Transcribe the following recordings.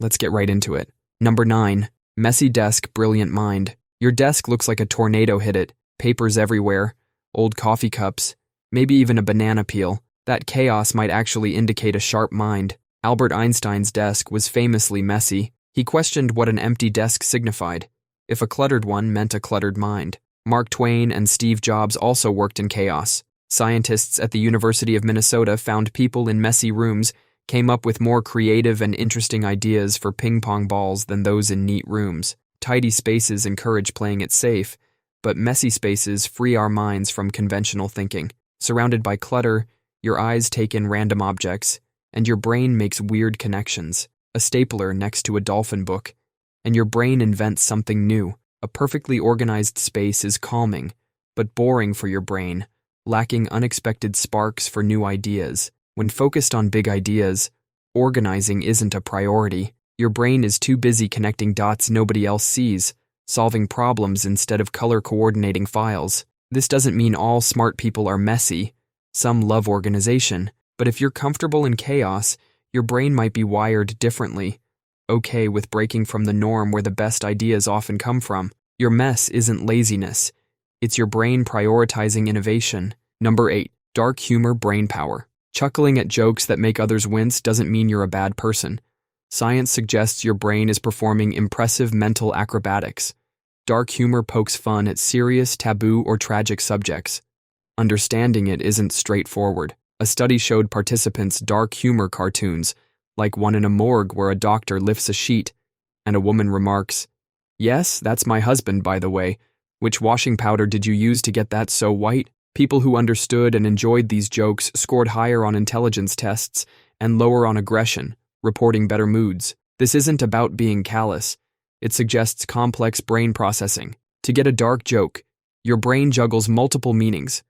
let's get right into it. Number 9. Messy desk, brilliant mind. Your desk looks like a tornado hit it, papers everywhere, old coffee cups, maybe even a banana peel. That chaos might actually indicate a sharp mind. Albert Einstein's desk was famously messy. He questioned what an empty desk signified, if a cluttered one meant a cluttered mind. Mark Twain and Steve Jobs also worked in chaos. Scientists at the University of Minnesota found people in messy rooms came up with more creative and interesting ideas for ping-pong balls than those in neat rooms. Tidy spaces encourage playing it safe, but messy spaces free our minds from conventional thinking. Surrounded by clutter, your eyes take in random objects, and your brain makes weird connections. A stapler next to a dolphin book, and your brain invents something new. A perfectly organized space is calming, but boring for your brain, lacking unexpected sparks for new ideas. When focused on big ideas, organizing isn't a priority. Your brain is too busy connecting dots nobody else sees, solving problems instead of color-coordinating files. This doesn't mean all smart people are messy. Some love organization, but if you're comfortable in chaos, your brain might be wired differently, okay with breaking from the norm where the best ideas often come from. Your mess isn't laziness. It's your brain prioritizing innovation. Number 8. Dark humor, brain power. Chuckling at jokes that make others wince doesn't mean you're a bad person. Science suggests your brain is performing impressive mental acrobatics. Dark humor pokes fun at serious, taboo, or tragic subjects. Understanding it isn't straightforward. A study showed participants dark humor cartoons, like one in a morgue where a doctor lifts a sheet, and a woman remarks, "Yes, that's my husband, by the way. Which washing powder did you use to get that so white?" People who understood and enjoyed these jokes scored higher on intelligence tests and lower on aggression, reporting better moods. This isn't about being callous. It suggests complex brain processing. To get a dark joke, your brain juggles multiple meanings,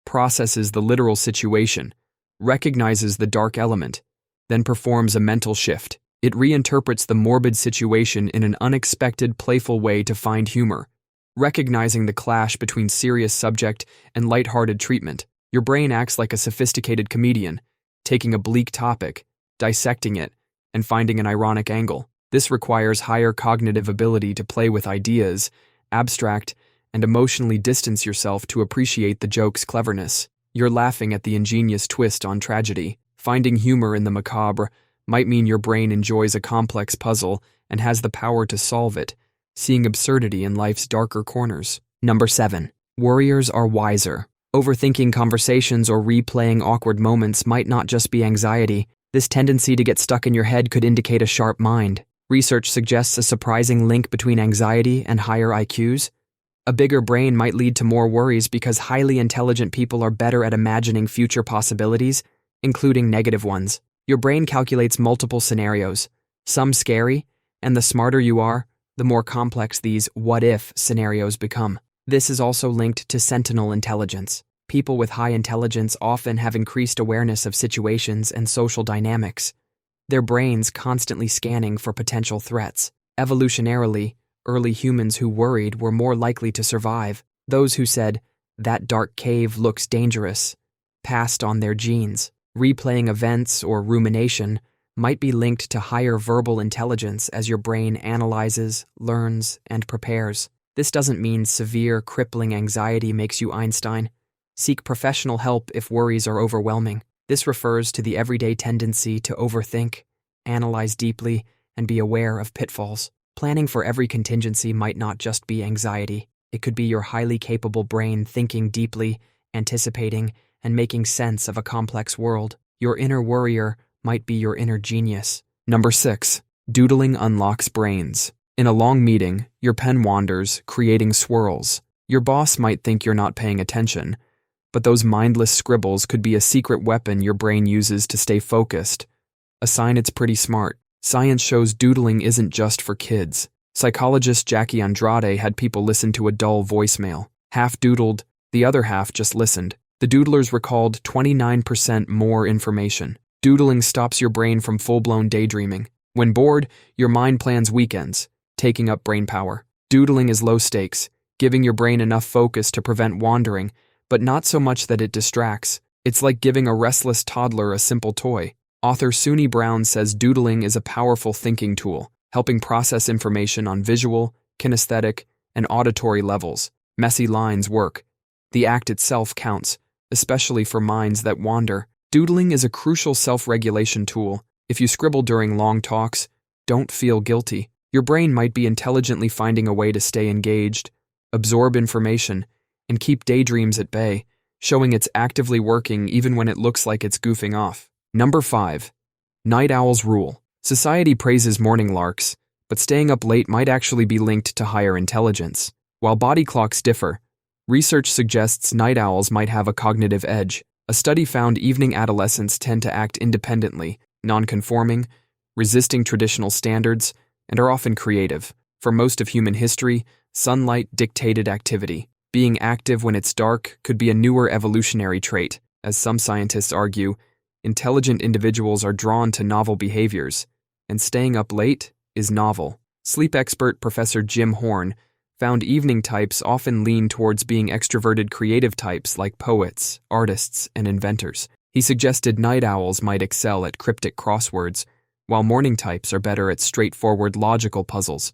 processes the literal situation, recognizes the dark element, then performs a mental shift. It reinterprets the morbid situation in an unexpected, playful way to find humor, recognizing the clash between serious subject and lighthearted treatment. Your brain acts like a sophisticated comedian, taking a bleak topic, dissecting it, and finding an ironic angle. This requires higher cognitive ability to play with ideas, abstract, and emotionally distance yourself to appreciate the joke's cleverness. You're laughing at the ingenious twist on tragedy. Finding humor in the macabre might mean your brain enjoys a complex puzzle and has the power to solve it, seeing absurdity in life's darker corners. Number 7. Worriers are wiser. Overthinking conversations or replaying awkward moments might not just be anxiety. This tendency to get stuck in your head could indicate a sharp mind. Research suggests a surprising link between anxiety and higher IQs. A bigger brain might lead to more worries because highly intelligent people are better at imagining future possibilities, including negative ones. Your brain calculates multiple scenarios, some scary, and the smarter you are, the more complex these what-if scenarios become. This is also linked to sentinel intelligence. People with high intelligence often have increased awareness of situations and social dynamics, their brains constantly scanning for potential threats. Evolutionarily, early humans who worried were more likely to survive. Those who said, "That dark cave looks dangerous," passed on their genes. Replaying events or rumination might be linked to higher verbal intelligence as your brain analyzes, learns, and prepares. This doesn't mean severe, crippling anxiety makes you Einstein. Seek professional help if worries are overwhelming. This refers to the everyday tendency to overthink, analyze deeply, and be aware of pitfalls. Planning for every contingency might not just be anxiety. It could be your highly capable brain thinking deeply, anticipating, and making sense of a complex world. Your inner worrier might be your inner genius. Number 6. Doodling unlocks brains. In a long meeting, your pen wanders, creating swirls. Your boss might think you're not paying attention, but those mindless scribbles could be a secret weapon your brain uses to stay focused. A sign it's pretty smart. Science shows doodling isn't just for kids. Psychologist Jackie Andrade had people listen to a dull voicemail. Half doodled, the other half just listened. The doodlers recalled 29% more information. Doodling stops your brain from full-blown daydreaming. When bored, your mind plans weekends, taking up brain power. Doodling is low stakes, giving your brain enough focus to prevent wandering, but not so much that it distracts. It's like giving a restless toddler a simple toy. Author Suni Brown says doodling is a powerful thinking tool, helping process information on visual, kinesthetic, and auditory levels. Messy lines work. The act itself counts, especially for minds that wander. Doodling is a crucial self-regulation tool. If you scribble during long talks, don't feel guilty. Your brain might be intelligently finding a way to stay engaged, absorb information, and keep daydreams at bay, showing it's actively working even when it looks like it's goofing off. Number 5. Night owls rule. Society praises morning larks, but staying up late might actually be linked to higher intelligence. While body clocks differ, research suggests night owls might have a cognitive edge. A study found evening adolescents tend to act independently, non-conforming, resisting traditional standards, and are often creative. For most of human history, sunlight dictated activity. Being active when it's dark could be a newer evolutionary trait. As some scientists argue, intelligent individuals are drawn to novel behaviors, and staying up late is novel. Sleep expert Professor Jim Horn found evening types often lean towards being extroverted creative types like poets, artists, and inventors. He suggested night owls might excel at cryptic crosswords, while morning types are better at straightforward logical puzzles.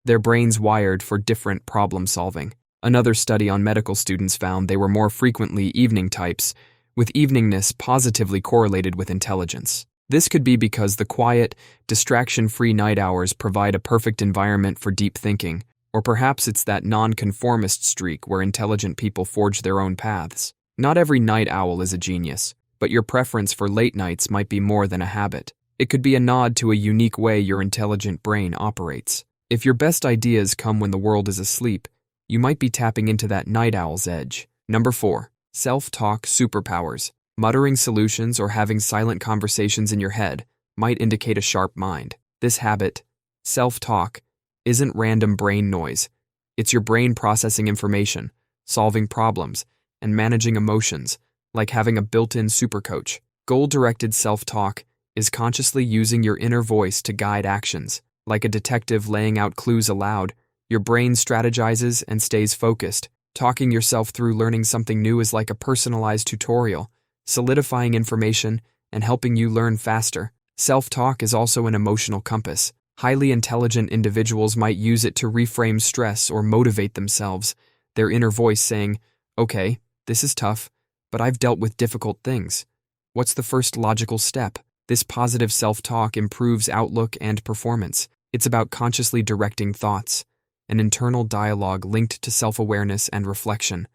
Their brains wired for different problem solving. Another study on medical students found they were more frequently evening types, with eveningness positively correlated with intelligence. This could be because the quiet, distraction-free night hours provide a perfect environment for deep thinking, or perhaps it's that non-conformist streak where intelligent people forge their own paths. Not every night owl is a genius, but your preference for late nights might be more than a habit. It could be a nod to a unique way your intelligent brain operates. If your best ideas come when the world is asleep, you might be tapping into that night owl's edge. Number 4. Self-talk superpowers. Muttering solutions or having silent conversations in your head might indicate a sharp mind. This habit, self-talk, isn't random brain noise. It's your brain processing information, solving problems, and managing emotions, like having a built-in supercoach. Goal-directed self-talk is consciously using your inner voice to guide actions. Like a detective laying out clues aloud, your brain strategizes and stays focused. Talking yourself through learning something new is like a personalized tutorial, solidifying information and helping you learn faster. Self-talk is also an emotional compass. Highly intelligent individuals might use it to reframe stress or motivate themselves, their inner voice saying, "Okay, this is tough, but I've dealt with difficult things. What's the first logical step?" This positive self-talk improves outlook and performance. It's about consciously directing thoughts, an internal dialogue linked to self-awareness and reflection,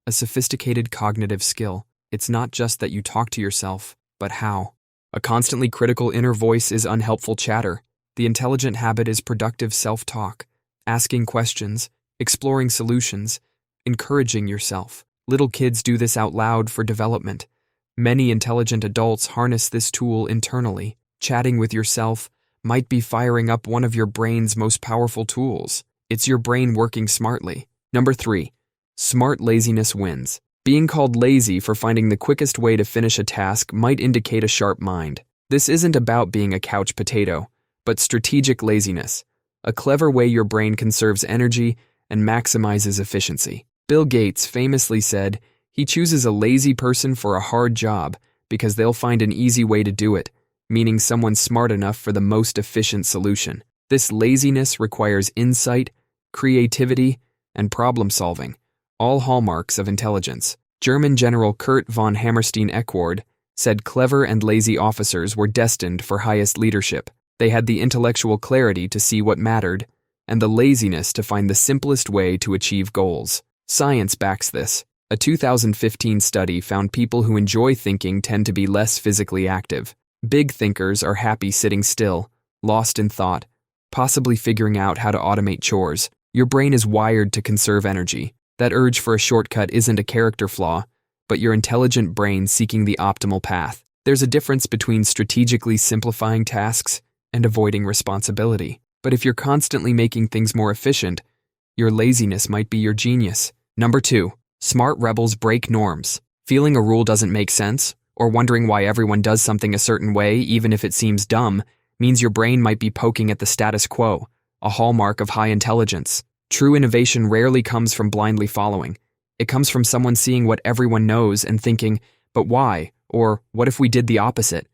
a sophisticated cognitive skill. It's not just that you talk to yourself, but how. A constantly critical inner voice is unhelpful chatter. The intelligent habit is productive self-talk, asking questions, exploring solutions, encouraging yourself. Little kids do this out loud for development. Many intelligent adults harness this tool internally. Chatting with yourself might be firing up one of your brain's most powerful tools. It's your brain working smartly. Number 3. Smart laziness wins. Being called lazy for finding the quickest way to finish a task might indicate a sharp mind. This isn't about being a couch potato, but strategic laziness, a clever way your brain conserves energy and maximizes efficiency. Bill Gates famously said he chooses a lazy person for a hard job because they'll find an easy way to do it, meaning someone smart enough for the most efficient solution. This laziness requires insight, creativity, and problem solving, all hallmarks of intelligence. German General Kurt von Hammerstein-Eckward said clever and lazy officers were destined for highest leadership. They had the intellectual clarity to see what mattered, and the laziness to find the simplest way to achieve goals. Science backs this. A 2015 study found people who enjoy thinking tend to be less physically active. Big thinkers are happy sitting still, lost in thought, possibly figuring out how to automate chores. Your brain is wired to conserve energy. That urge for a shortcut isn't a character flaw, but your intelligent brain seeking the optimal path. There's a difference between strategically simplifying tasks and avoiding responsibility. But if you're constantly making things more efficient, your laziness might be your genius. Number 2. Smart rebels break norms. Feeling a rule doesn't make sense, or wondering why everyone does something a certain way even if it seems dumb, means your brain might be poking at the status quo, a hallmark of high intelligence. True innovation rarely comes from blindly following. It comes from someone seeing what everyone knows and thinking, but why? Or what if we did the opposite?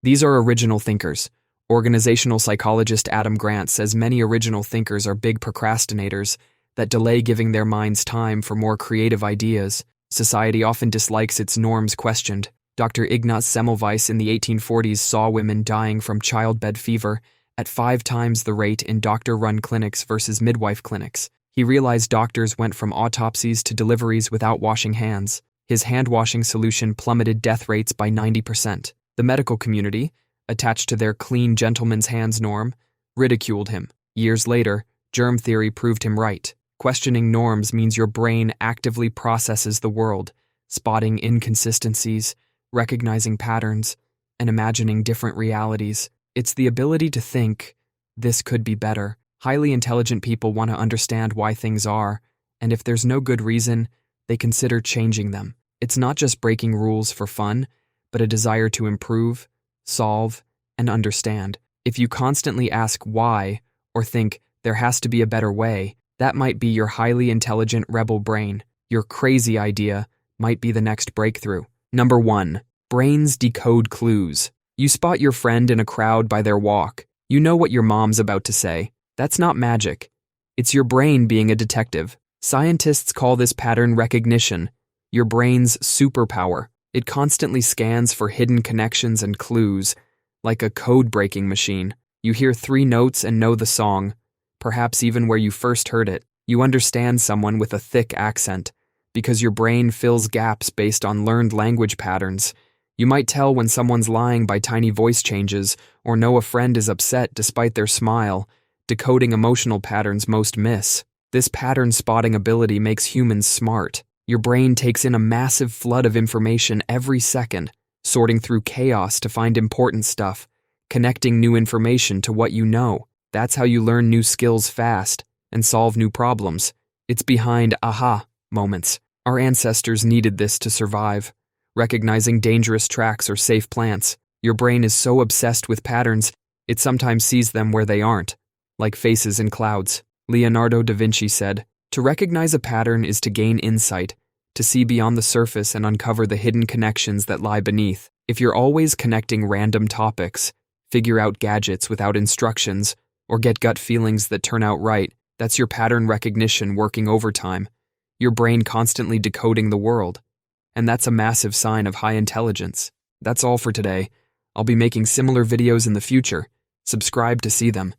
These are original thinkers. Organizational psychologist Adam Grant says many original thinkers are big procrastinators that delay giving their minds time for more creative ideas. Society often dislikes its norms questioned. Dr. Ignaz Semmelweis in the 1840s saw women dying from childbed fever at 5 times the rate in doctor-run clinics versus midwife clinics. He realized doctors went from autopsies to deliveries without washing hands. His hand-washing solution plummeted death rates by 90%. The medical community, attached to their clean gentleman's hands norm, ridiculed him. Years later, germ theory proved him right. Questioning norms means your brain actively processes the world, spotting inconsistencies, recognizing patterns, and imagining different realities. It's the ability to think, this could be better. Highly intelligent people want to understand why things are, and if there's no good reason, they consider changing them. It's not just breaking rules for fun, but a desire to improve, solve, and understand. If you constantly ask why, or think there has to be a better way, that might be your highly intelligent rebel brain. Your crazy idea might be the next breakthrough. Number 1. Brains decode clues. You spot your friend in a crowd by their walk. You know what your mom's about to say. That's not magic. It's your brain being a detective. Scientists call this pattern recognition, your brain's superpower. It constantly scans for hidden connections and clues, like a code-breaking machine. You hear 3 notes and know the song, perhaps even where you first heard it. You understand someone with a thick accent, because your brain fills gaps based on learned language patterns. You might tell when someone's lying by tiny voice changes, or know a friend is upset despite their smile, decoding emotional patterns most miss. This pattern spotting ability makes humans smart. Your brain takes in a massive flood of information every second, sorting through chaos to find important stuff, connecting new information to what you know. That's how you learn new skills fast and solve new problems. It's behind aha moments. Our ancestors needed this to survive. Recognizing dangerous tracks or safe plants. Your brain is so obsessed with patterns, it sometimes sees them where they aren't, like faces in clouds. Leonardo da Vinci said, "To recognize a pattern is to gain insight, to see beyond the surface and uncover the hidden connections that lie beneath." If you're always connecting random topics, figure out gadgets without instructions, or get gut feelings that turn out right, that's your pattern recognition working overtime. Your brain constantly decoding the world. And that's a massive sign of high intelligence. That's all for today. I'll be making similar videos in the future. Subscribe to see them.